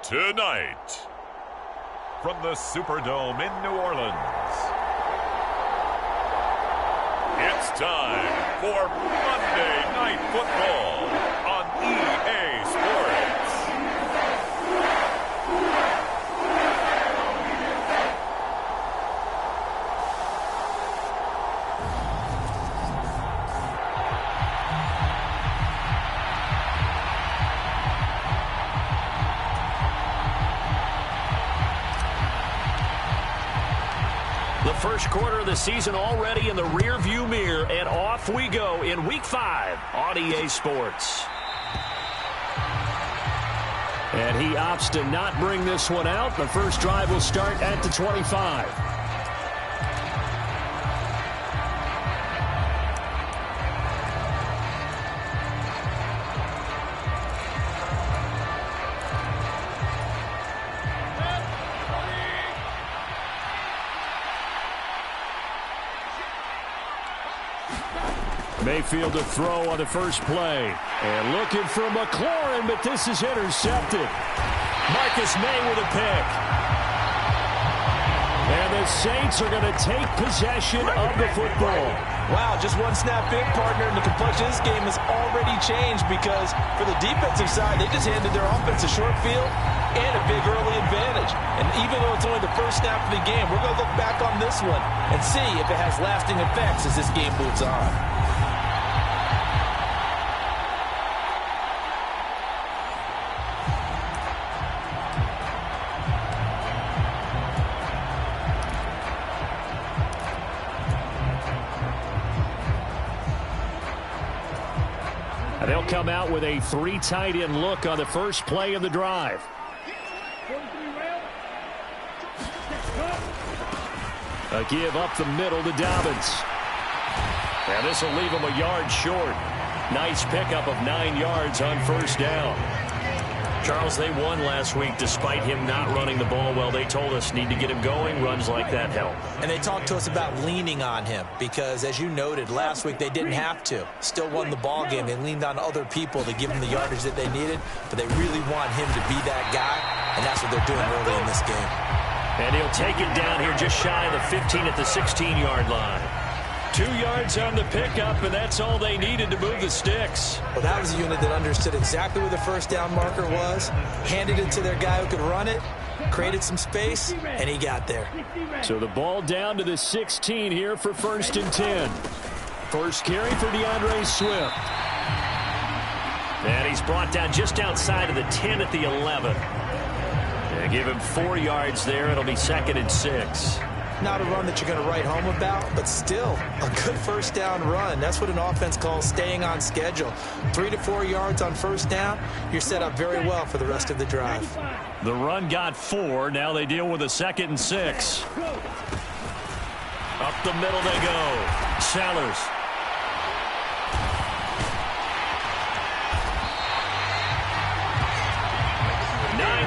Tonight, from the Superdome in New Orleans, it's time for Monday Night Football on EA Sports. The first quarter of the season already in the rear-view mirror, and off we go in Week 5 on EA Sports. And he opts to not bring this one out. The first drive will start at the 25. Mayfield to throw on the first play. And looking for McLaurin, but this is intercepted. Marcus May with a pick. And the Saints are going to take possession of the football. Wow, just one snap in, partner, and the complexion of this game has already changed because for the defensive side, they just handed their offense a short field and a big early advantage. And even though it's only the first snap of the game, we're going to look back on this one and see if it has lasting effects as this game moves on. They'll come out with a 3 tight end look on the first play of the drive. A give up the middle to Dobbins. And this will leave him a yard short. Nice pickup of 9 yards on first down. Charles, they won last week despite him not running the ball well. They told us need to get him going. Runs like that help. And they talked to us about leaning on him because, as you noted, last week they didn't have to. Still won the ball game. They leaned on other people to give them the yardage that they needed, but they really want him to be that guy, and that's what they're doing early in this game. And he'll take it down here just shy of the 15 at the 16-yard line. 2 yards on the pickup, and that's all they needed to move the sticks. Well, that was a unit that understood exactly where the first down marker was, handed it to their guy who could run it, created some space, and he got there. So the ball down to the 16 here for 1st and 10. First carry for DeAndre Swift. And he's brought down just outside of the 10 at the 11. They give him 4 yards there. It'll be 2nd and 6. Not a run that you're going to write home about, but still a good first down run. That's what an offense calls staying on schedule. 3 to 4 yards on first down, you're set up very well for the rest of the drive. The run got 4. Now they deal with a 2nd and 6. Up the middle they go. Sellers.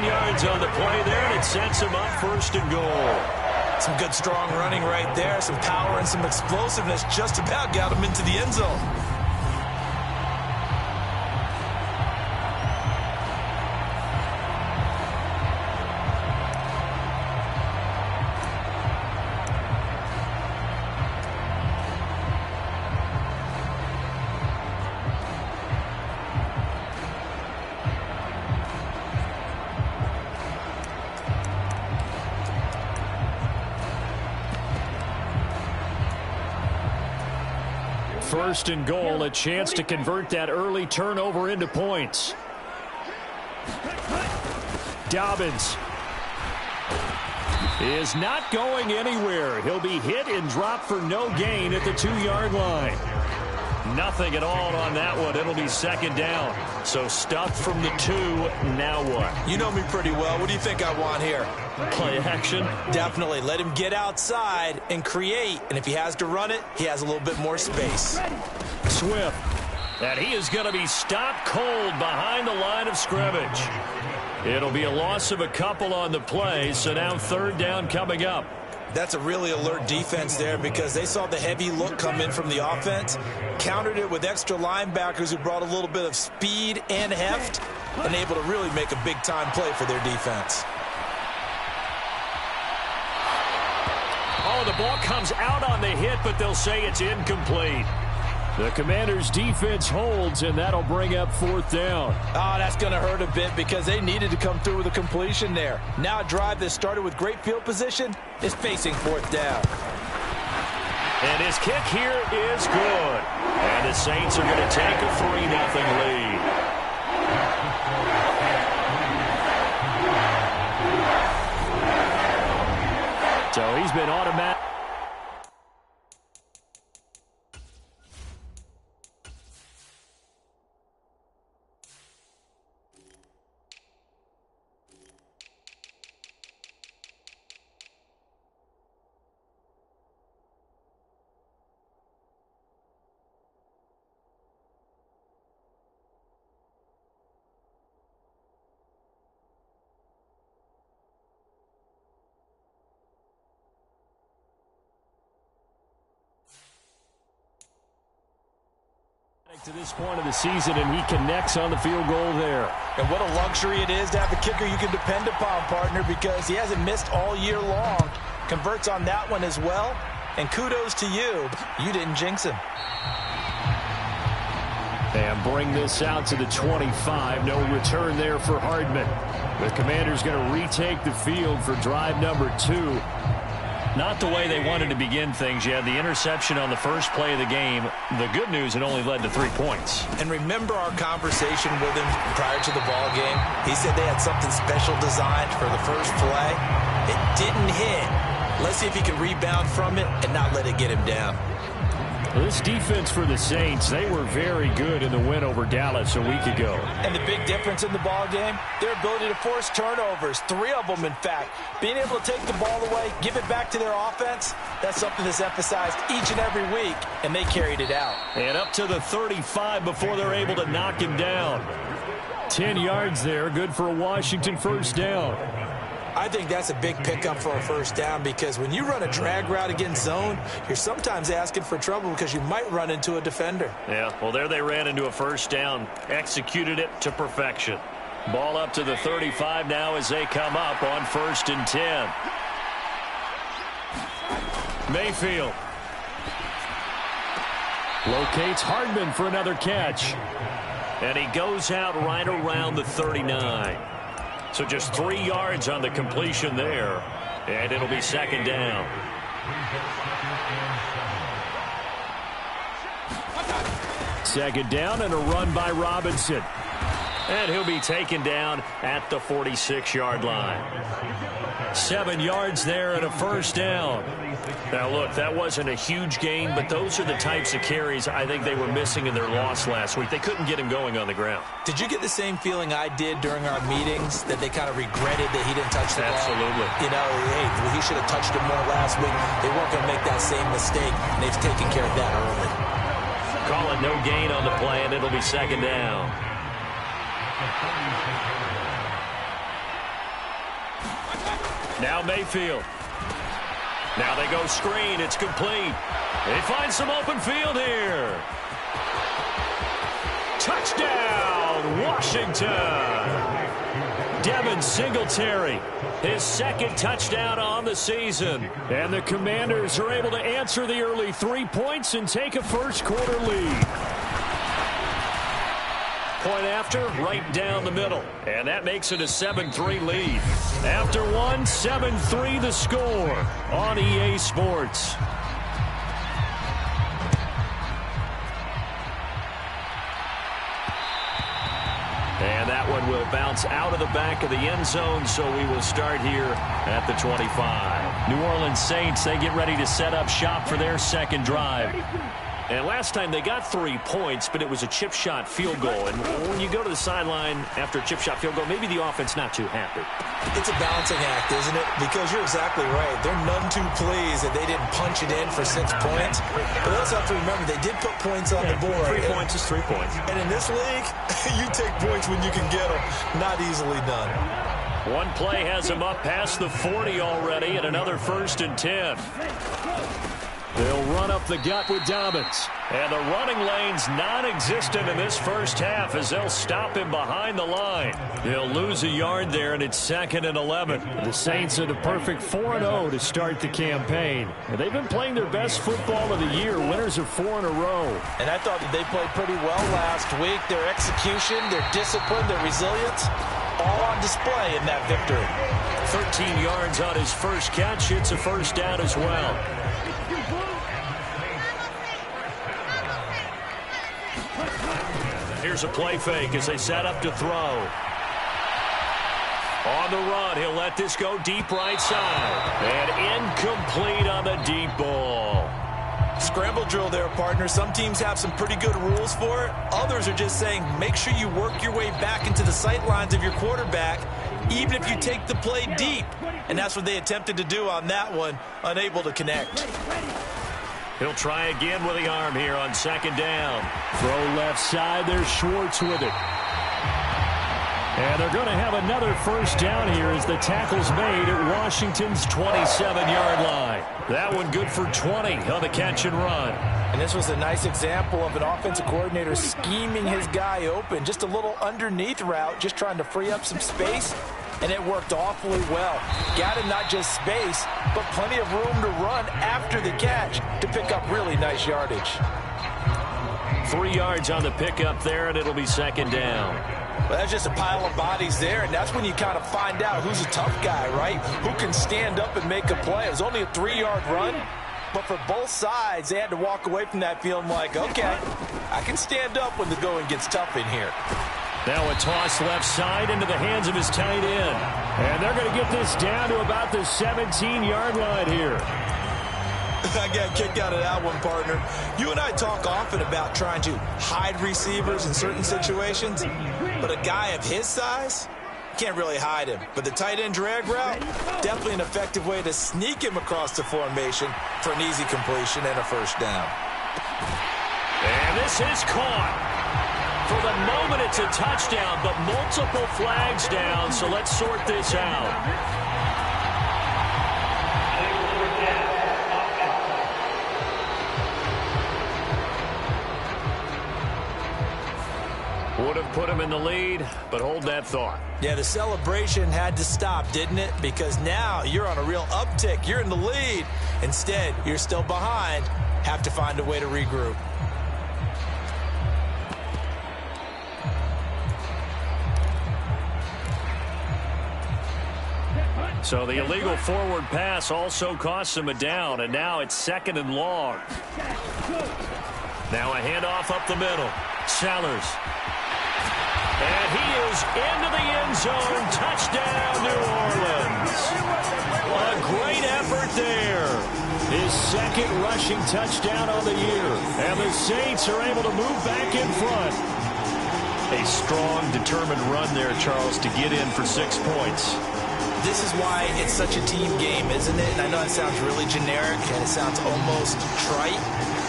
Yards on the play there, and it sets him up 1st and goal. Some good strong running right there, some power and some explosiveness just about got him into the end zone. First and goal, a chance to convert that early turnover into points. Dobbins is not going anywhere. He'll be hit and dropped for no gain at the 2-yard line. Nothing at all on that one. It'll be 2nd down. So stuffed from the 2. Now what? You know me pretty well. What do you think I want here? Play action? Definitely. Let him get outside and create. And if he has to run it, he has a little bit more space. Swift. And he is going to be stopped cold behind the line of scrimmage. It'll be a loss of a couple on the play. So now 3rd down coming up. That's a really alert defense there because they saw the heavy look come in from the offense, countered it with extra linebackers who brought a little bit of speed and heft, and able to really make a big-time play for their defense. Oh, the ball comes out on the hit, but they'll say it's incomplete. The Commanders' defense holds, and that'll bring up 4th down. Oh, that's going to hurt a bit because they needed to come through with a completion there. Now a drive that started with great field position is facing 4th down. And his kick here is good. And the Saints are going to take a 3-0 lead. So he's been automatic. To this point of the season, and he connects on the field goal there. And what a luxury it is to have a kicker you can depend upon, partner, because he hasn't missed all year long. Converts on that one as well. And kudos to you. You didn't jinx him. And bring this out to the 25. No return there for Hardman. The Commanders going to retake the field for drive number 2. Not the way they wanted to begin things. You had the interception on the first play of the game. The good news, it only led to 3 points. And remember our conversation with him prior to the ball game? He said they had something special designed for the first play. It didn't hit. Let's see if he can rebound from it and not let it get him down. This defense for the Saints, they were very good in the win over Dallas a week ago. And the big difference in the ball game, their ability to force turnovers, 3 of them in fact. Being able to take the ball away, give it back to their offense, that's something that's emphasized each and every week, and they carried it out. And up to the 35 before they're able to knock him down. 10 yards there, good for a Washington first down. I think that's a big pickup for a first down because when you run a drag route against zone, you're sometimes asking for trouble because you might run into a defender. Yeah, well, there they ran into a first down. Executed it to perfection. Ball up to the 35 now as they come up on 1st and 10. Mayfield. Locates Hardman for another catch. And he goes out right around the 39. So just 3 yards on the completion there. And it'll be 2nd down. Second down and a run by Robinson. And he'll be taken down at the 46-yard line. 7 yards there and a first down. Now, look, that wasn't a huge gain, but those are the types of carries I think they were missing in their loss last week. They couldn't get him going on the ground. Did you get the same feeling I did during our meetings, that they kind of regretted that he didn't touch the ball? Absolutely. You know, hey, he should have touched it more last week. They weren't going to make that same mistake, and they've taken care of that early. Call it no gain on the play, and it'll be 2nd down. Now Mayfield. Now they go screen. It's complete. They find some open field here. Touchdown, Washington. Devin Singletary, his 2nd touchdown on the season. And the Commanders are able to answer the early 3 points and take a first-quarter lead. Point after, right down the middle. And that makes it a 7-3 lead. After one, 7-3 the score on EA Sports. And that one will bounce out of the back of the end zone, so we will start here at the 25. New Orleans Saints, they get ready to set up shop for their 2nd drive. And last time they got 3 points, but it was a chip shot field goal. And when you go to the sideline after a chip shot field goal, maybe the offense not too happy. It's a balancing act, isn't it? Because you're exactly right. They're none too pleased that they didn't punch it in for 6 points. But they also have to remember they did put points on the board. 3 points is 3 points. And in this league, you take points when you can get them. Not easily done. One play has him up past the 40 already, and another 1st and 10. They'll run up the gut with Dobbins. And the running lane's non-existent in this first half as they'll stop him behind the line. They'll lose a yard there, and it's 2nd and 11. The Saints are the perfect 4-0 to start the campaign. And they've been playing their best football of the year, winners of 4 in a row. And I thought that they played pretty well last week. Their execution, their discipline, their resilience, all on display in that victory. 13 yards on his first catch. It's a first down as well. Here's a play fake as they set up to throw. On the run, he'll let this go deep right side. And incomplete on the deep ball. Scramble drill there, partner. Some teams have some pretty good rules for it. Others are just saying make sure you work your way back into the sight lines of your quarterback, even if you take the play deep. And that's what they attempted to do on that one, unable to connect. He'll try again with the arm here on 2nd down. Throw left side. There's Schwartz with it. And they're going to have another first down here as the tackle's made at Washington's 27-yard line. That one good for 20 on the catch and run. And this was a nice example of an offensive coordinator scheming his guy open. Just a little underneath route, just trying to free up some space. And it worked awfully well. Got him not just space, but plenty of room to run after the catch to pick up really nice yardage. 3 yards on the pickup there, and it'll be 2nd down. Well, that's just a pile of bodies there, and that's when you kind of find out who's a tough guy, right? Who can stand up and make a play. It was only a 3-yard run, but for both sides, they had to walk away from that feeling like, okay, I can stand up when the going gets tough in here. Now a toss left side into the hands of his tight end. And they're going to get this down to about the 17-yard line here. I got a kick out of that one, partner. You and I talk often about trying to hide receivers in certain situations, but a guy of his size can't really hide him. But the tight end drag route, definitely an effective way to sneak him across the formation for an easy completion and a first down. And this is caught. For the moment, it's a touchdown, but multiple flags down, so let's sort this out. Would have put him in the lead, but hold that thought. Yeah, the celebration had to stop, didn't it? Because now you're on a real uptick. You're in the lead. Instead, you're still behind. Have to find a way to regroup. So the illegal forward pass also costs him a down, and now it's 2nd and long. Now a handoff up the middle. Sellers. And he is into the end zone. Touchdown, New Orleans. A great effort there. His 2nd rushing touchdown on the year. And the Saints are able to move back in front. A strong, determined run there, Charles, to get in for 6 points. This is why it's such a team game, isn't it? And I know it sounds really generic and it sounds almost trite,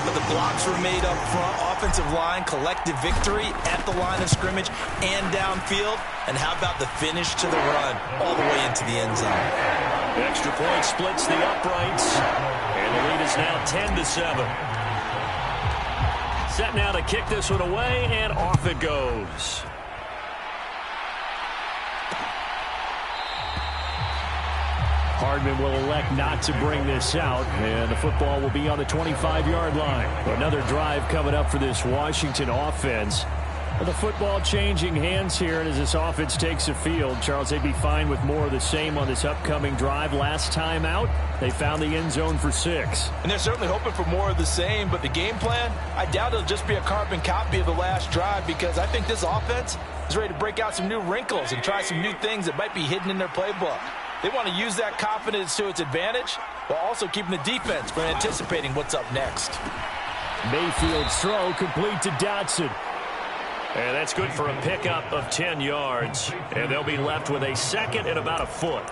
but the blocks were made up front, offensive line, collective victory at the line of scrimmage and downfield. And how about the finish to the run all the way into the end zone? The extra point splits the uprights, and the lead is now 10-7. Set now to kick this one away, and off it goes. Hardman will elect not to bring this out, and the football will be on the 25-yard line. Another drive coming up for this Washington offense. The football changing hands here, and as this offense takes the field, Charles, they'd be fine with more of the same on this upcoming drive. Last time out, they found the end zone for 6. And they're certainly hoping for more of the same, but the game plan, I doubt it'll just be a carbon copy of the last drive, because I think this offense is ready to break out some new wrinkles and try some new things that might be hidden in their playbook. They want to use that confidence to its advantage while also keeping the defense from anticipating what's up next. Mayfield's throw complete to Dotson. And that's good for a pickup of 10 yards. And they'll be left with a 2nd and about a foot.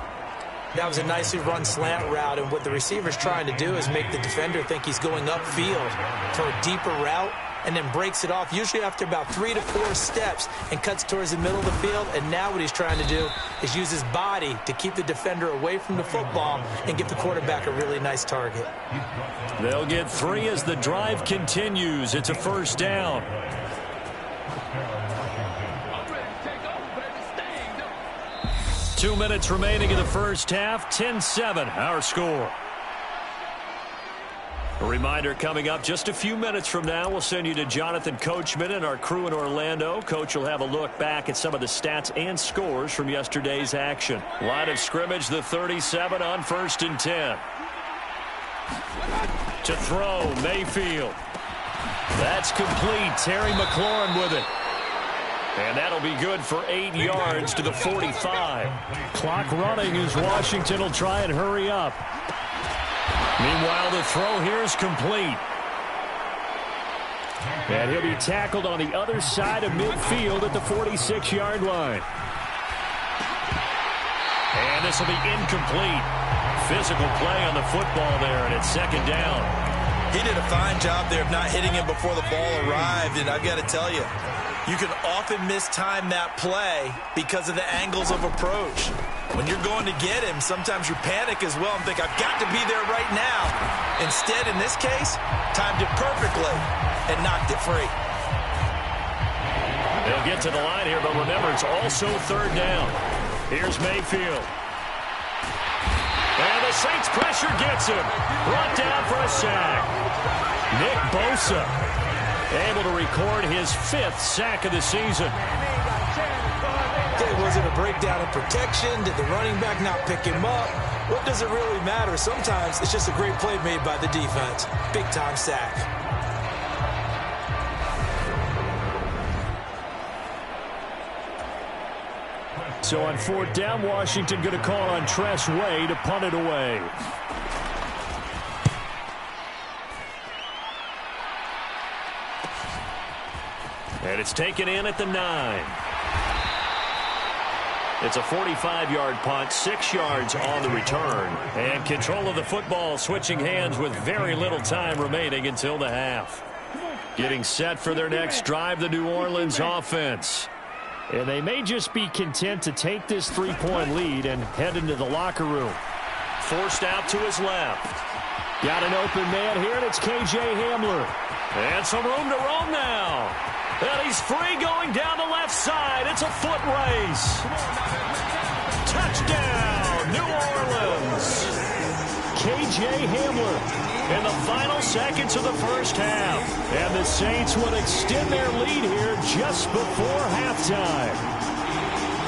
That was a nicely run slant route, and what the receiver's trying to do is make the defender think he's going upfield for a deeper route and then breaks it off, usually after about 3 to 4 steps, and cuts towards the middle of the field. And now what he's trying to do is use his body to keep the defender away from the football and give the quarterback a really nice target. They'll get 3 as the drive continues. It's a first down. Two minutes remaining in the first half. 10-7, our score. A reminder coming up just a few minutes from now, we'll send you to Jonathan Coachman and our crew in Orlando. Coach will have a look back at some of the stats and scores from yesterday's action. Line of scrimmage, the 37 on 1st and 10. To throw, Mayfield. That's complete. Terry McLaurin with it. And that'll be good for 8 yards to the 45. Clock running as Washington will try and hurry up. Meanwhile, the throw here is complete. And he'll be tackled on the other side of midfield at the 46-yard line. And this will be incomplete. Physical play on the football there, and it's second down. He did a fine job there of not hitting him before the ball arrived, and I've got to tell you, you can often mistime that play because of the angles of approach. When you're going to get him, sometimes you panic as well and think, I've got to be there right now. Instead, in this case, timed it perfectly and knocked it free. They'll get to the line here, but remember, it's also third down. Here's Mayfield. And the Saints pressure gets him. Brought down for a sack. Nick Bosa able to record his 5th sack of the season. Was it a breakdown in protection? Did the running back not pick him up? What does it really matter? Sometimes it's just a great play made by the defense. Big-time sack. So on 4th down, Washington going to call on Tress Way to punt it away. And it's taken in at the 9. It's a 45-yard punt, 6 yards on the return. And control of the football switching hands with very little time remaining until the half. Getting set for their next drive, the New Orleans offense. And they may just be content to take this 3-point lead and head into the locker room. Forced out to his left. Got an open man here, and it's K.J. Hamler. And some room to roam now. And he's free going down the left side. It's a foot race. Touchdown, New Orleans. K.J. Hamler in the final seconds of the first half. And the Saints will extend their lead here just before halftime.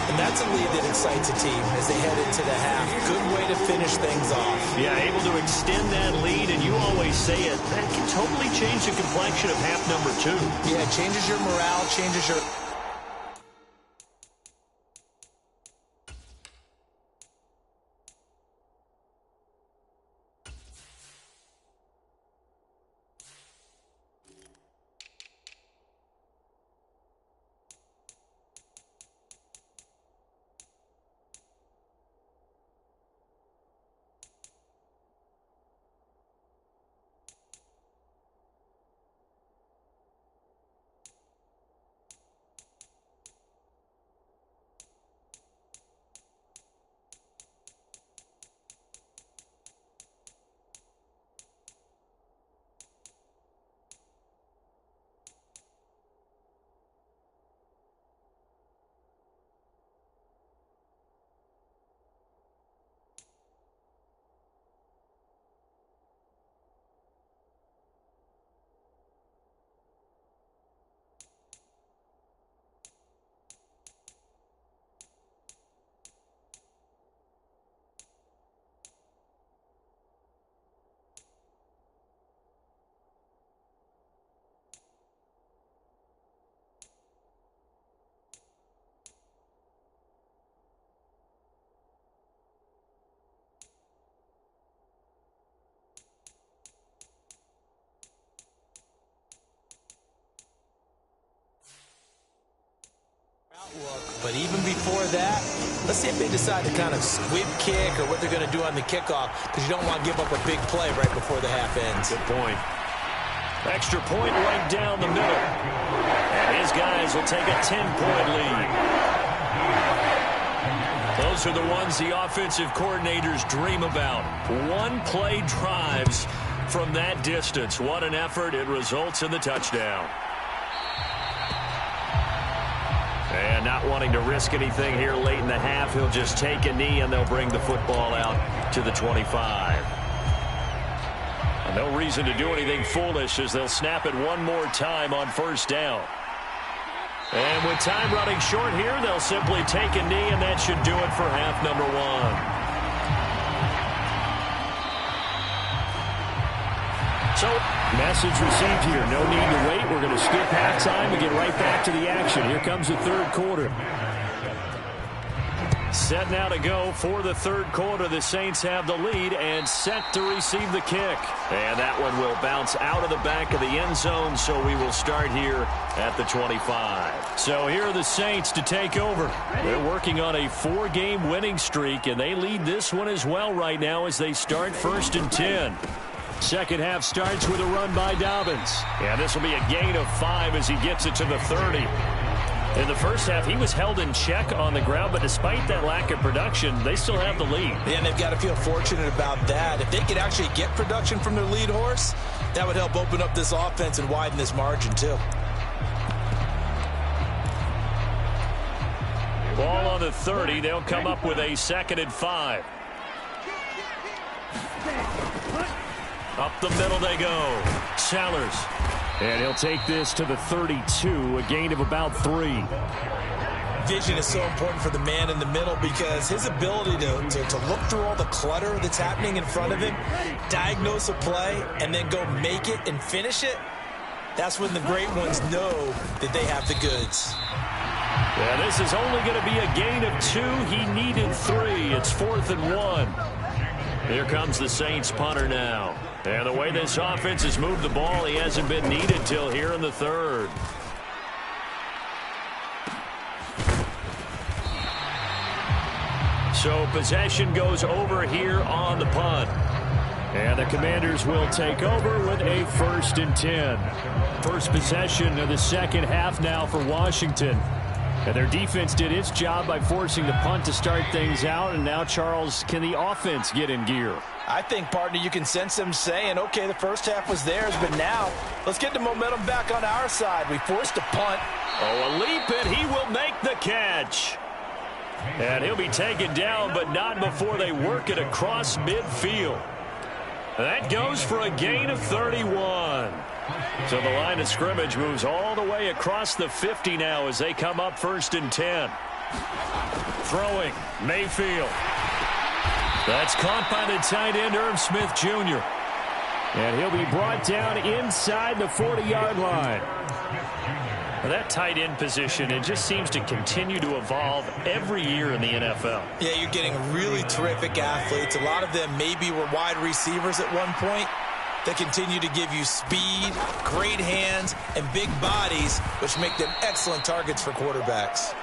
And that's a lead that excites a team as they head into the half. Good way to finish things off. Yeah, able to extend that lead, and you always say it, that can totally change the complexion of half number 2. Yeah, it changes your morale, changes your... But even before that, let's see if they decide to kind of squib kick or what they're going to do on the kickoff, because you don't want to give up a big play right before the half ends. Good point. Extra point right down the middle. And his guys will take a 10-point lead. Those are the ones the offensive coordinators dream about. One-play drives from that distance. What an effort. It results in the touchdown. And not wanting to risk anything here late in the half, he'll just take a knee and they'll bring the football out to the 25. And no reason to do anything foolish as they'll snap it one more time on first down. And with time running short here, they'll simply take a knee, and that should do it for half number one. So, message received here. No need to wait. We're going to skip halftime and get right back to the action. Here comes the third quarter. Set now to go for the third quarter. The Saints have the lead and set to receive the kick. And that one will bounce out of the back of the end zone, so we will start here at the 25. So here are the Saints to take over. They're working on a 4-game winning streak, and they lead this one as well right now as they start 1st and 10. Second half starts with a run by Dobbins. And this will be a gain of 5 as he gets it to the 30. In the first half, he was held in check on the ground, but despite that lack of production, they still have the lead. Yeah, and they've got to feel fortunate about that. If they could actually get production from their lead horse, that would help open up this offense and widen this margin, too. Ball on the 30. They'll come up with a 2nd and 5. Up the middle they go. Sellers. And he'll take this to the 32, a gain of about 3. Vision is so important for the man in the middle because his ability to look through all the clutter that's happening in front of him, diagnose a play, and then go make it and finish it, that's when the great ones know that they have the goods. Yeah, this is only going to be a gain of 2. He needed 3. It's 4th and 1. Here comes the Saints punter now. And the way this offense has moved the ball, he hasn't been needed till here in the 3rd. So possession goes over here on the punt. And the Commanders will take over with a 1st and 10. First possession of the second half now for Washington. And their defense did its job by forcing the punt to start things out. And now, Charles, can the offense get in gear? I think, partner, you can sense them saying, okay, the first half was theirs, but now let's get the momentum back on our side. We forced a punt. Oh, a leap, and he will make the catch. And he'll be taken down, but not before they work it across midfield. That goes for a gain of 31. So the line of scrimmage moves all the way across the 50 now as they come up 1st and 10. Throwing, Mayfield. That's caught by the tight end, Irv Smith Jr. And he'll be brought down inside the 40-yard line. Well, that tight end position, it just seems to continue to evolve every year in the NFL. Yeah, you're getting really terrific athletes. A lot of them maybe were wide receivers at one point. They continue to give you speed, great hands, and big bodies, which make them excellent targets for quarterbacks.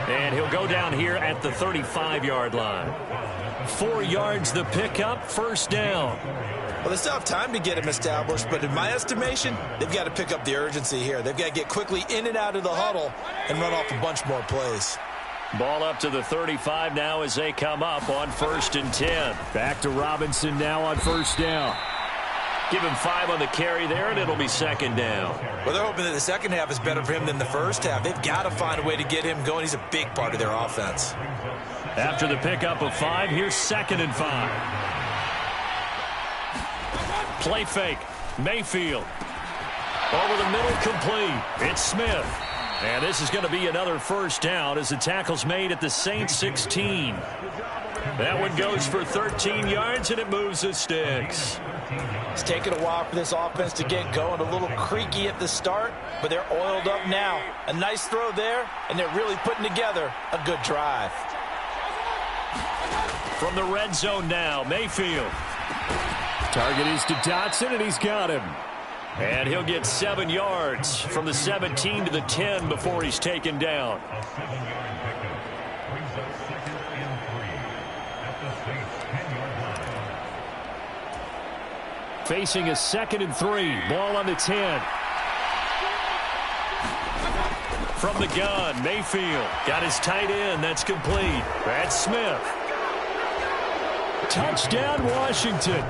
And he'll go down here at the 35-yard line. 4 yards the pickup, 1st down. Well, they still have time to get him established, but in my estimation, they've got to pick up the urgency here. They've got to get quickly in and out of the huddle and run off a bunch more plays. Ball up to the 35 now as they come up on 1st and 10. Back to Robinson now on 1st down. Give him 5 on the carry there, and it'll be 2nd down. Well, they're hoping that the second half is better for him than the first half. They've got to find a way to get him going. He's a big part of their offense. After the pickup of 5, here's 2nd and 5. Play fake. Mayfield. Over the middle, complete. It's Smith. And this is going to be another 1st down as the tackle's made at the Saints 16. That one goes for 13 yards, and it moves the sticks. It's taken a while for this offense to get going. A little creaky at the start, but they're oiled up now. A nice throw there, and they're really putting together a good drive. From the red zone now, Mayfield. Target is to Dotson, and he's got him. And he'll get 7 yards from the 17 to the 10 before he's taken down. Facing a 2nd and 3. Ball on the 10. From the gun, Mayfield got his tight end. That's complete. That's Smith. Touchdown, Washington.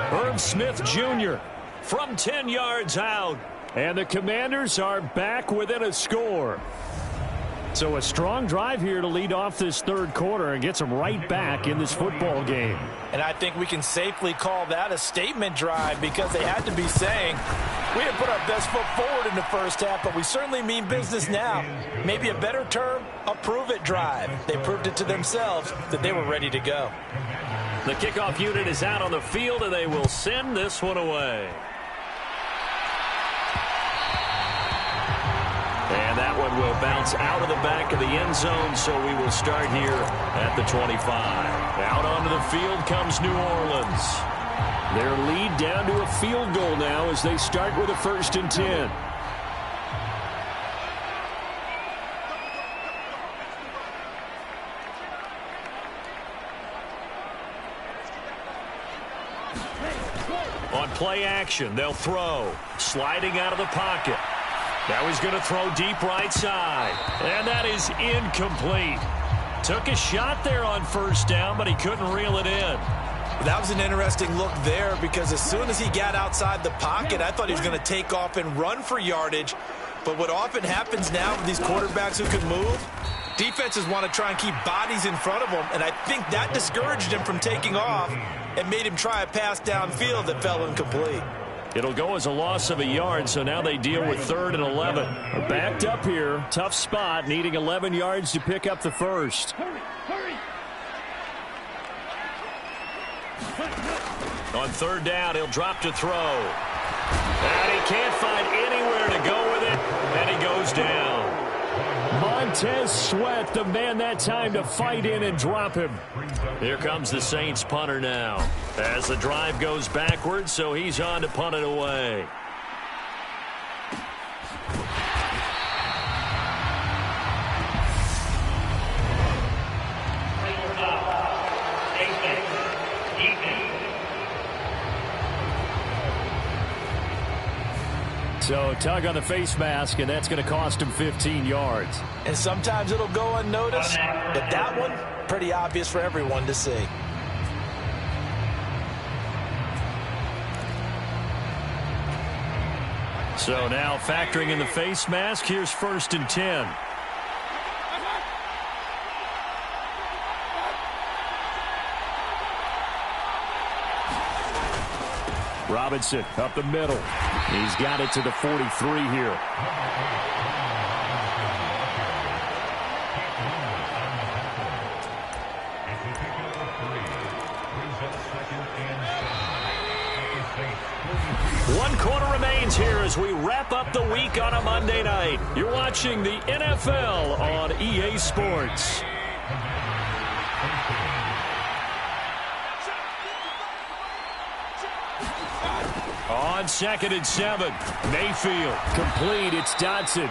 Herb Smith Jr. from 10 yards out. And the Commanders are back within a score. So a strong drive here to lead off this third quarter and gets them right back in this football game. And I think we can safely call that a statement drive because they had to be saying, we have put our best foot forward in the first half, but we certainly mean business now. Maybe a better term, a prove-it drive. They proved it to themselves that they were ready to go. The kickoff unit is out on the field, and they will send this one away. And that one will bounce out of the back of the end zone, so we will start here at the 25. Out onto the field comes New Orleans. Their lead down to a field goal now as they start with a 1st and 10. On play action, they'll throw. Sliding out of the pocket. Now he's going to throw deep right side. And that is incomplete. Took a shot there on 1st down, but he couldn't reel it in. That was an interesting look there because as soon as he got outside the pocket, I thought he was going to take off and run for yardage. But what often happens now with these quarterbacks who can move, defenses want to try and keep bodies in front of them, and I think that discouraged him from taking off and made him try a pass downfield that fell incomplete. It'll go as a loss of a yard, so now they deal with 3rd and 11. Backed up here, tough spot, needing 11 yards to pick up the first. On 3rd down, he'll drop to throw. And he can't find anywhere to go with it, and he goes down. Montez Sweat, the man that time to fight in and drop him. Here comes the Saints punter now. As the drive goes backwards, so he's on to punt it away. So tug on the face mask, and that's going to cost him 15 yards. And sometimes it'll go unnoticed, but that one, pretty obvious for everyone to see. So now factoring in the face mask, here's 1st and 10. Robinson up the middle. He's got it to the 43 here. One quarter remains here as we wrap up the week on a Monday night. You're watching the NFL on EA Sports. On 2nd and 7, Mayfield complete. It's Dodson.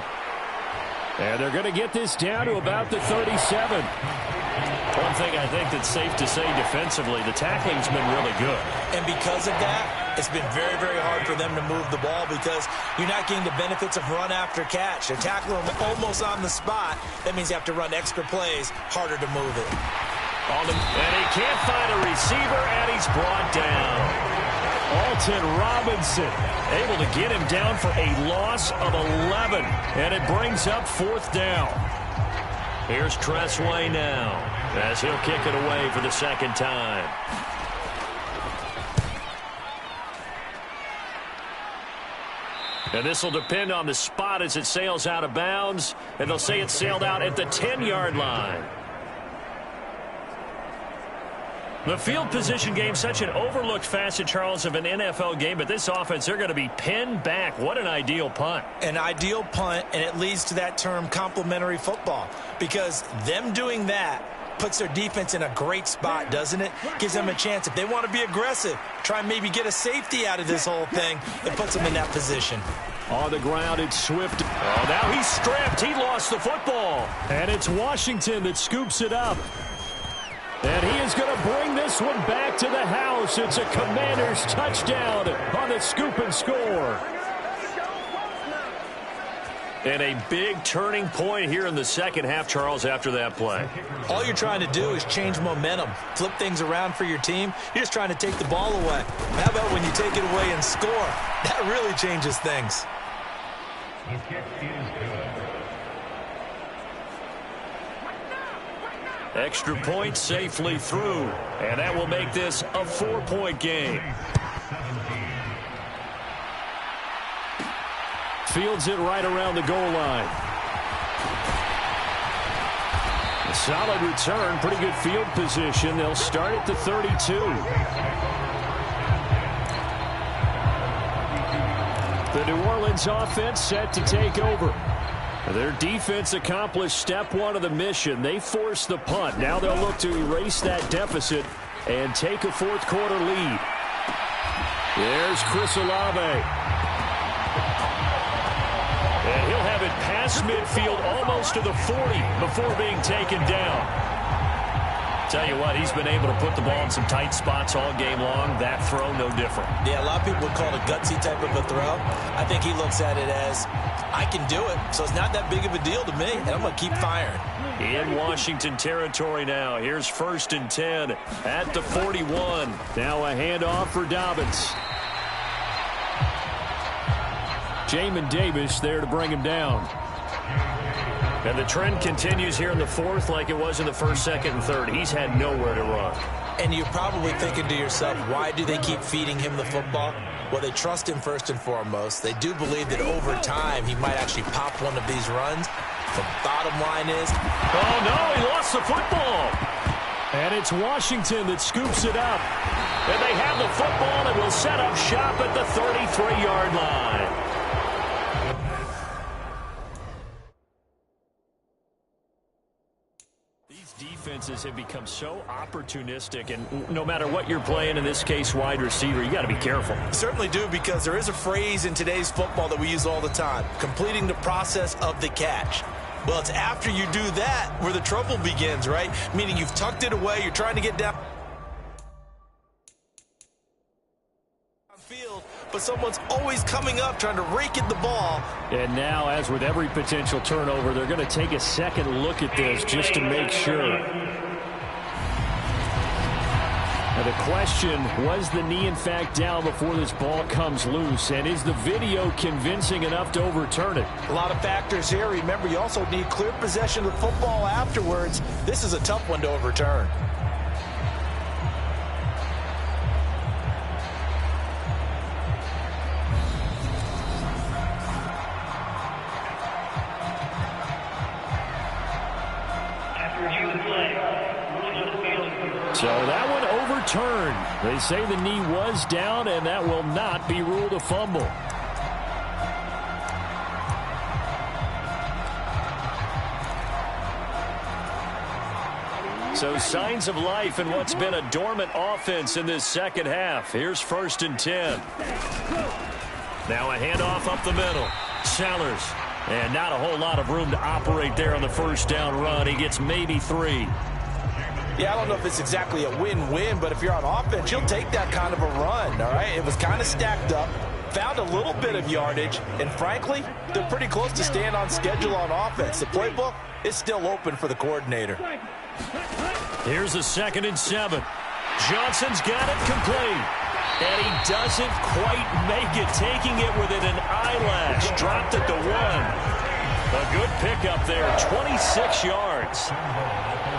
And they're going to get this down to about the 37. One thing I think that's safe to say defensively, the tackling's been really good. And because of that, it's been very, very hard for them to move the ball because you're not getting the benefits of run after catch. They're tackling them almost on the spot. That means you have to run extra plays, harder to move it. And he can't find a receiver, and he's brought down. Alton Robinson able to get him down for a loss of 11. And it brings up 4th down. Here's Tressway now as he'll kick it away for the 2nd time. And this will depend on the spot as it sails out of bounds. And they'll say it sailed out at the 10-yard line. The field position game, such an overlooked facet, Charles, of an NFL game. But this offense, they're going to be pinned back. What an ideal punt. An ideal punt, and it leads to that term complementary football. Because them doing that puts their defense in a great spot, doesn't it? Gives them a chance. If they want to be aggressive, try and maybe get a safety out of this whole thing, it puts them in that position. On the ground, it's Swift. Oh, now he's stripped. He lost the football. And it's Washington that scoops it up. And he is going to bring this this one back to the house. It's a Commanders touchdown on the scoop and score. And a big turning point here in the second half, Charles, after that play. All you're trying to do is change momentum, flip things around for your team. You're just trying to take the ball away. How about when you take it away and score? That really changes things. Extra point safely through, and that will make this a 4-point game. Fields it right around the goal line. A solid return, pretty good field position. They'll start at the 32. The New Orleans offense set to take over. Their defense accomplished step one of the mission. They forced the punt. Now they'll look to erase that deficit and take a fourth-quarter lead. There's Chris Olave. And he'll have it past midfield almost to the 40 before being taken down. Tell you what, he's been able to put the ball in some tight spots all game long. That throw, no different. Yeah, a lot of people would call it a gutsy type of a throw. I think he looks at it as, I can do it, so it's not that big of a deal to me, and I'm going to keep firing. In Washington territory now. Here's 1st and 10 at the 41. Now a handoff for Dobbins. Jamin Davis there to bring him down. And the trend continues here in the fourth like it was in the first, second, and third. He's had nowhere to run. And you're probably thinking to yourself, why do they keep feeding him the football? Well, they trust him first and foremost. They do believe that over time he might actually pop one of these runs. The bottom line is... Oh, no, he lost the football. And it's Washington that scoops it up. And they have the football and will set up shop at the 33-yard line. Defenses have become so opportunistic, and no matter what you're playing, in this case wide receiver, you got to be careful. Certainly do, because there is a phrase in today's football that we use all the time, completing the process of the catch. Well, it's after you do that where the trouble begins, right? Meaning you've tucked it away, you're trying to get down field, but someone's always coming up trying to rake at the ball. And now, as with every potential turnover, they're going to take a second look at this just to make sure. Now the question, was the knee in fact down before this ball comes loose? And is the video convincing enough to overturn it? A lot of factors here. Remember, you also need clear possession of the football afterwards. This is a tough one to overturn. So that one overturned. They say the knee was down, and that will not be ruled a fumble. So signs of life in what's been a dormant offense in this second half. Here's 1st and 10. Now a handoff up the middle. Sellers. And not a whole lot of room to operate there on the first down run. He gets maybe 3. Yeah, I don't know if it's exactly a win-win, but if you're on offense, you'll take that kind of a run, all right? It was kind of stacked up, found a little bit of yardage, and frankly, they're pretty close to staying on schedule on offense. The playbook is still open for the coordinator. Here's a 2nd and 7. Johnson's got it complete. And he doesn't quite make it, taking it within an eyelash. Dropped at the 1. A good pickup there, 26 yards.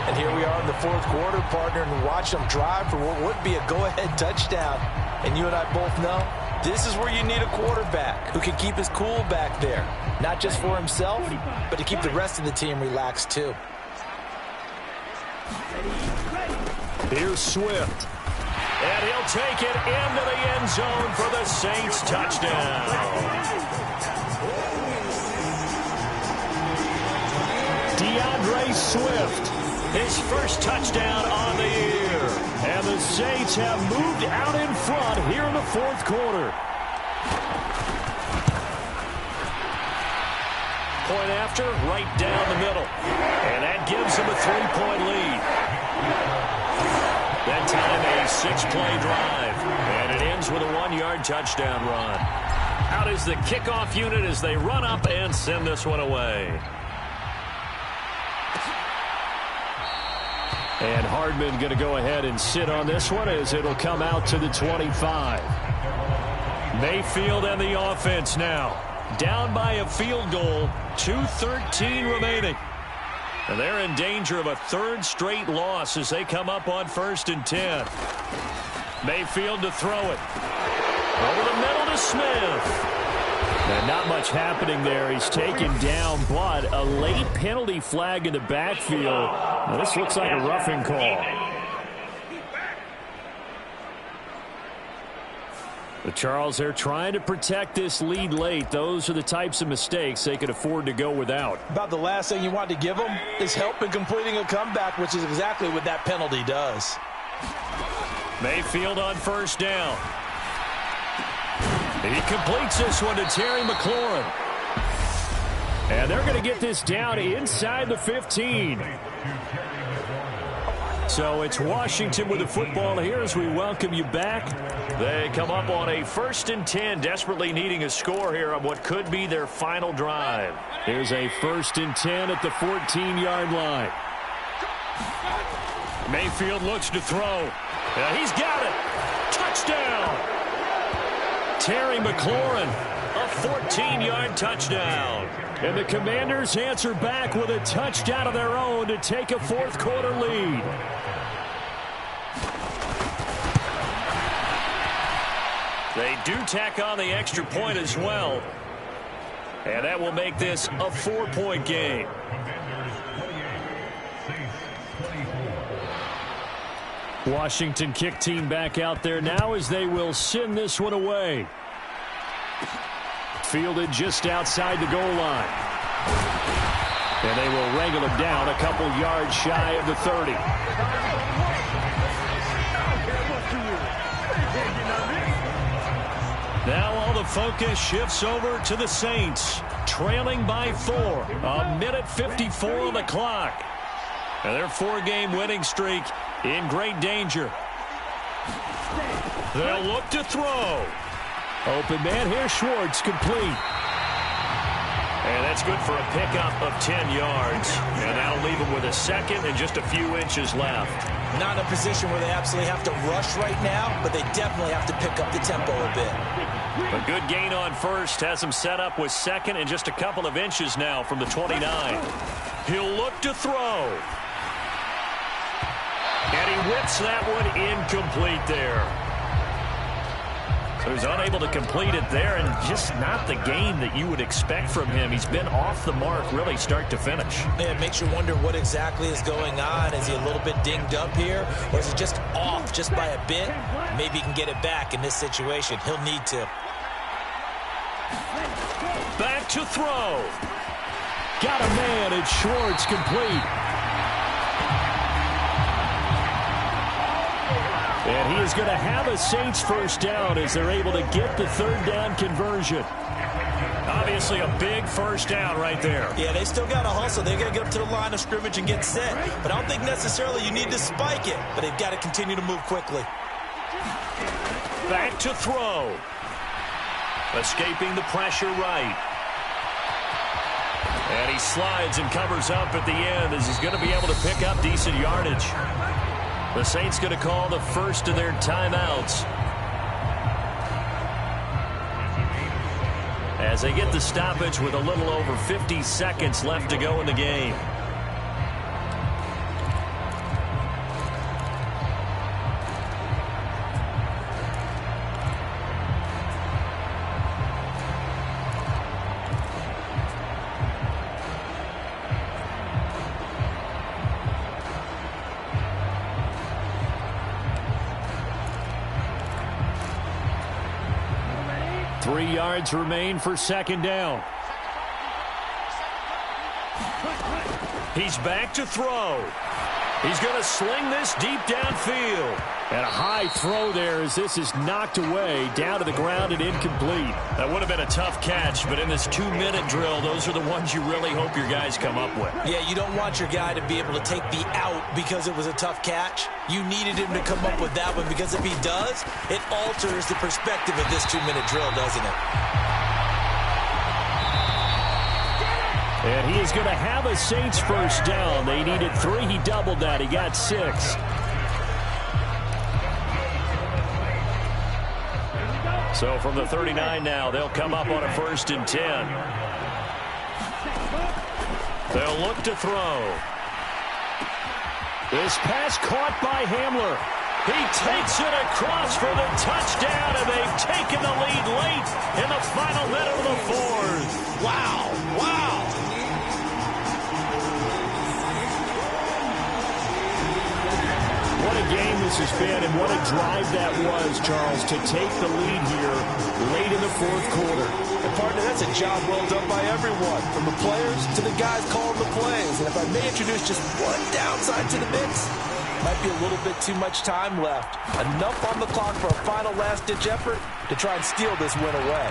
And here we are in the fourth quarter, partner, and watch them drive for what would be a go-ahead touchdown. And you and I both know this is where you need a quarterback who can keep his cool back there. Not just for himself, but to keep the rest of the team relaxed too. Here's Swift. And he'll take it into the end zone for the Saints touchdown. DeAndre Swift, his first touchdown on the year. And the Saints have moved out in front here in the fourth quarter. Point after, right down the middle. And that gives them a 3-point lead. That time 6-play drive. And it ends with a 1-yard touchdown run. Out is the kickoff unit as they run up and send this one away. And Hardman going to go ahead and sit on this one as it'll come out to the 25. Mayfield and the offense now. Down by a field goal. 2:13 remaining. And they're in danger of a third straight loss as they come up on 1st and 10. Mayfield to throw it. Over the middle to Smith. And not much happening there. He's taken down, but a late penalty flag in the backfield. Now, this looks like a roughing call. But Charles, they're trying to protect this lead late. Those are the types of mistakes they could afford to go without. About the last thing you want to give them is help in completing a comeback, which is exactly what that penalty does. Mayfield on 1st down. He completes this one to Terry McLaurin. And they're going to get this down inside the 15. So it's Washington with the football here as we welcome you back. They come up on a 1st and 10, desperately needing a score here on what could be their final drive. Here's a 1st and 10 at the 14-yard line. Mayfield looks to throw. He's got it. Touchdown. Terry McLaurin, a 14-yard touchdown. And the Commanders answer back with a touchdown of their own to take a 4th quarter lead. They do tack on the extra point as well. And that will make this a 4-point game. Washington kick team back out there now as they will send this one away. Fielded just outside the goal line. And they will wrangle him down a couple yards shy of the 30. Now all the focus shifts over to the Saints, trailing by 4. A minute 54 on the clock. And their 4-game winning streak in great danger. They'll look to throw. Open man here, Schwartz, complete. And that's good for a pickup of 10 yards. And that'll leave them with a second and just a few inches left. Not in a position where they absolutely have to rush right now, but they definitely have to pick up the tempo a bit. A good gain on 1st has them set up with 2nd and just a couple of inches now from the 29. He'll look to throw. And he whips that one incomplete there. So he's unable to complete it there, and just not the game that you would expect from him. He's been off the mark really start to finish. Yeah, it makes you wonder what exactly is going on. Is he a little bit dinged up here, or is he just off just by a bit? Maybe he can get it back in this situation. He'll need to. Back to throw. Got a man, and Schwartz complete. And he is going to have a Saints 1st down as they're able to get the 3rd down conversion. Obviously a big 1st down right there. Yeah, they still got to hustle. They've got to get up to the line of scrimmage and get set. But I don't think necessarily you need to spike it. But they've got to continue to move quickly. Back to throw. Escaping the pressure right. And he slides and covers up at the end as he's going to be able to pick up decent yardage. The Saints going to call the first of their timeouts as they get the stoppage with a little over 50 seconds left to go in the game. Remain for 2nd down. He's back to throw. He's going to sling this deep downfield. And a high throw there as this is knocked away, down to the ground and incomplete. That would have been a tough catch, but in this 2-minute drill, those are the ones you really hope your guys come up with. Yeah, you don't want your guy to be able to take the out because it was a tough catch. You needed him to come up with that one because if he does, it alters the perspective of this 2-minute drill, doesn't it? And he is going to have a Saints first down. They needed 3. He doubled that. He got 6. So from the 39 now, they'll come up on a 1st and 10. They'll look to throw. This pass caught by Hamler. He takes it across for the touchdown, and they've taken the lead late in the final minute of the 4th. Wow, wow. What a game this has been, and what a drive that was, Charles, to take the lead here late in the 4th quarter. And partner, that's a job well done by everyone, from the players to the guys calling the plays. And if I may introduce just one downside to the mix, might be a little bit too much time left. Enough on the clock for a final last-ditch effort to try and steal this win away.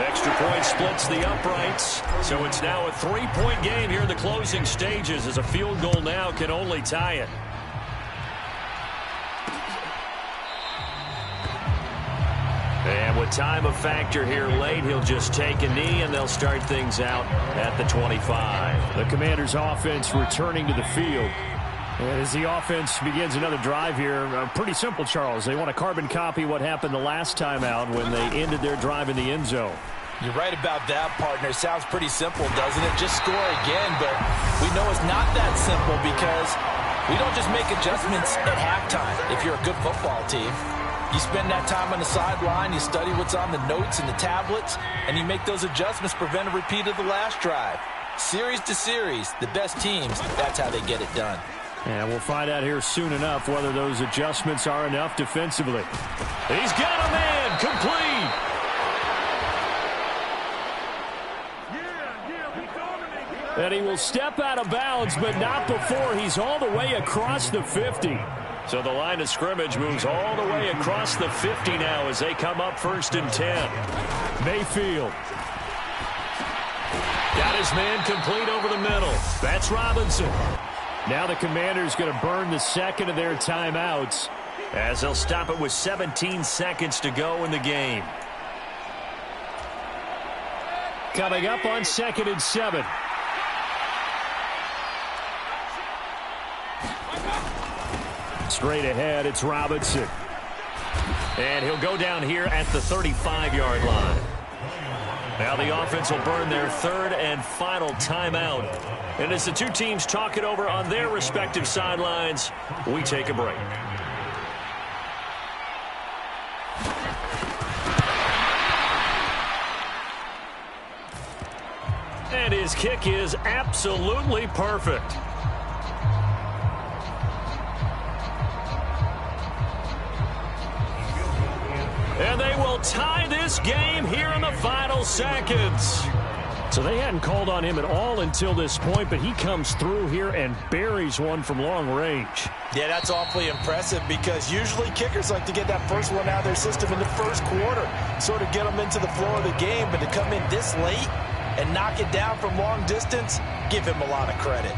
Extra point splits the uprights, so it's now a 3-point game here in the closing stages as a field goal now can only tie it. And with time a factor here late, he'll just take a knee and they'll start things out at the 25. The Commanders' offense returning to the field. And as the offense begins another drive here, pretty simple, Charles. They want to carbon copy what happened the last time out when they ended their drive in the end zone. You're right about that, partner. Sounds pretty simple, doesn't it? Just score again, but we know it's not that simple because we don't just make adjustments at halftime if you're a good football team. You spend that time on the sideline, you study what's on the notes and the tablets, and you make those adjustments, prevent a repeat of the last drive. Series to series, the best teams, that's how they get it done. And we'll find out here soon enough whether those adjustments are enough defensively. He's got a man, complete. And he will step out of bounds, but not before he's all the way across the 50. So the line of scrimmage moves all the way across the 50 now as they come up 1st and 10. Mayfield. Got his man complete over the middle. That's Robinson. Now the Commanders going to burn the second of their timeouts as they'll stop it with 17 seconds to go in the game. Coming up on 2nd and 7. Straight ahead, it's Robinson. And he'll go down here at the 35-yard line. Now the offense will burn their 3rd and final timeout. And as the two teams talk it over on their respective sidelines, we take a break. And his kick is absolutely perfect. And they will tie this game here in the final seconds. So they hadn't called on him at all until this point, but he comes through here and buries one from long range. Yeah, that's awfully impressive because usually kickers like to get that first one out of their system in the first quarter, sort of get them into the flow of the game, but to come in this late and knock it down from long distance, give him a lot of credit.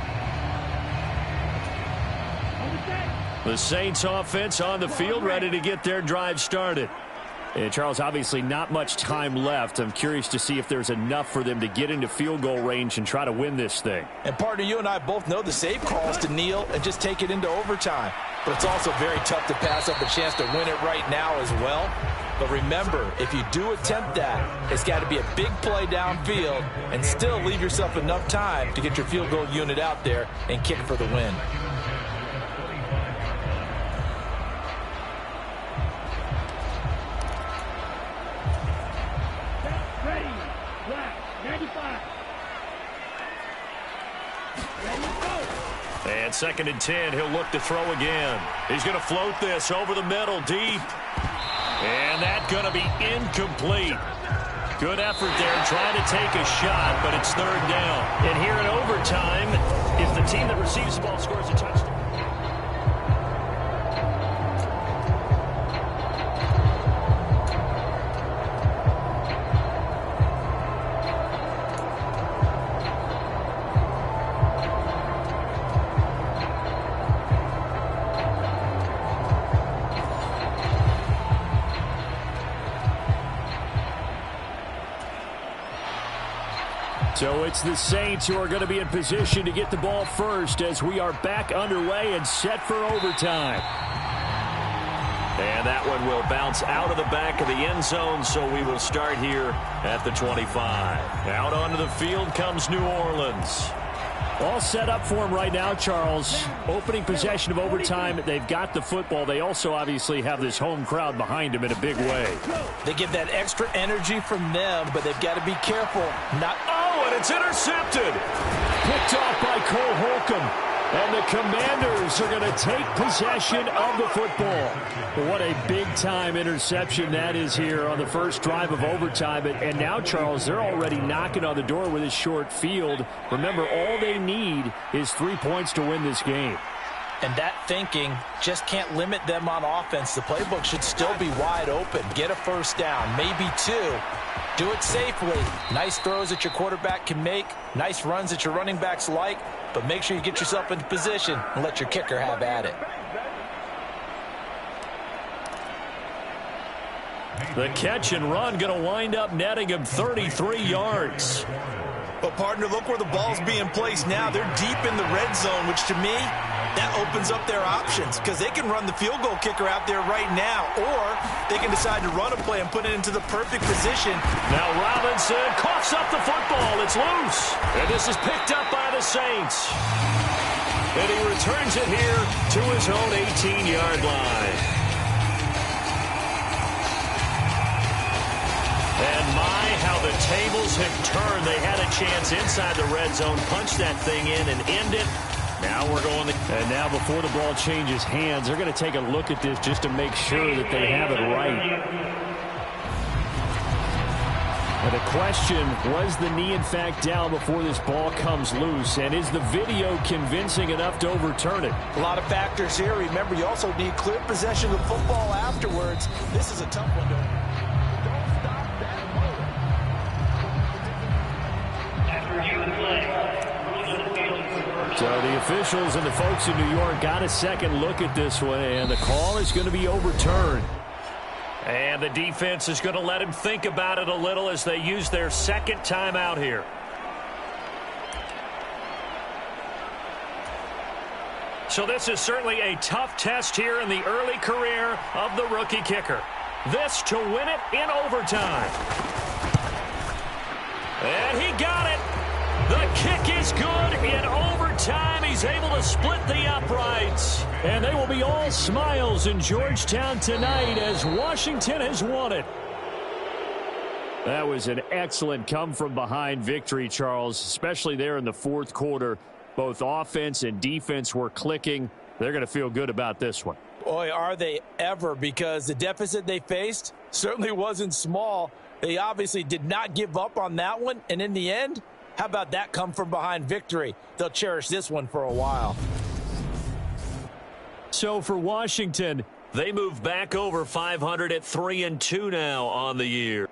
The Saints offense on the field ready to get their drive started. And Charles, obviously not much time left. I'm curious to see if there's enough for them to get into field goal range and try to win this thing. And partner, you and I both know the safe call is to kneel and just take it into overtime. But it's also very tough to pass up a chance to win it right now as well. But remember, if you do attempt that, it's got to be a big play downfield and still leave yourself enough time to get your field goal unit out there and kick for the win. And 2nd and 10, he'll look to throw again. He's going to float this over the middle, deep. And that's going to be incomplete. Good effort there trying to take a shot, but it's 3rd down. And here in overtime, if the team that receives the ball scores a touchdown. So it's the Saints who are going to be in position to get the ball first as we are back underway and set for overtime. And that one will bounce out of the back of the end zone, so we will start here at the 25. Out onto the field comes New Orleans. All set up for him right now, Charles. Opening possession of overtime. They've got the football. They also obviously have this home crowd behind them in a big way. They get that extra energy from them, but they've got to be careful. And it's intercepted. Picked off by Cole Holcomb. And the Commanders are going to take possession of the football. What a big-time interception that is here on the first drive of overtime. And now, Charles, they're already knocking on the door with a short field. Remember, all they need is 3 points to win this game. And that thinking just can't limit them on offense. The playbook should still be wide open. Get a first down, maybe 2. Do it safely. Nice throws that your quarterback can make. Nice runs that your running backs like. But make sure you get yourself into position and let your kicker have at it. The catch and run going to wind up netting him 33 yards. But, partner, look where the ball's being placed now. They're deep in the red zone, which to me, that opens up their options because they can run the field goal kicker out there right now, or they can decide to run a play and put it into the perfect position. Now Robinson coughs up the football. It's loose. And this is picked up by the Saints. And he returns it here to his own 18-yard line. And my, how the tables have turned. They had a chance inside the red zone, punch that thing in and end it. Now we're going to... And now before the ball changes hands, they're going to take a look at this just to make sure that they have it right. And the question, was the knee in fact down before this ball comes loose? And is the video convincing enough to overturn it? A lot of factors here. Remember, you also need clear possession of the football afterwards. This is a tough one to... So the officials and the folks in New York got a second look at this one, and the call is going to be overturned. And the defense is going to let him think about it a little as they use their second timeout here. So this is certainly a tough test here in the early career of the rookie kicker. This to win it in overtime. And he got it. The kick is good in overtime. He's able to split the uprights. And they will be all smiles in Georgetown tonight as Washington has won it. That was an excellent come-from-behind victory, Charles, especially there in the fourth quarter. Both offense and defense were clicking. They're going to feel good about this one. Boy, are they ever, because the deficit they faced certainly wasn't small. They obviously did not give up on that one, and in the end, how about that come-from-behind victory? They'll cherish this one for a while. So for Washington, they move back over 500 at 3-2 now on the year.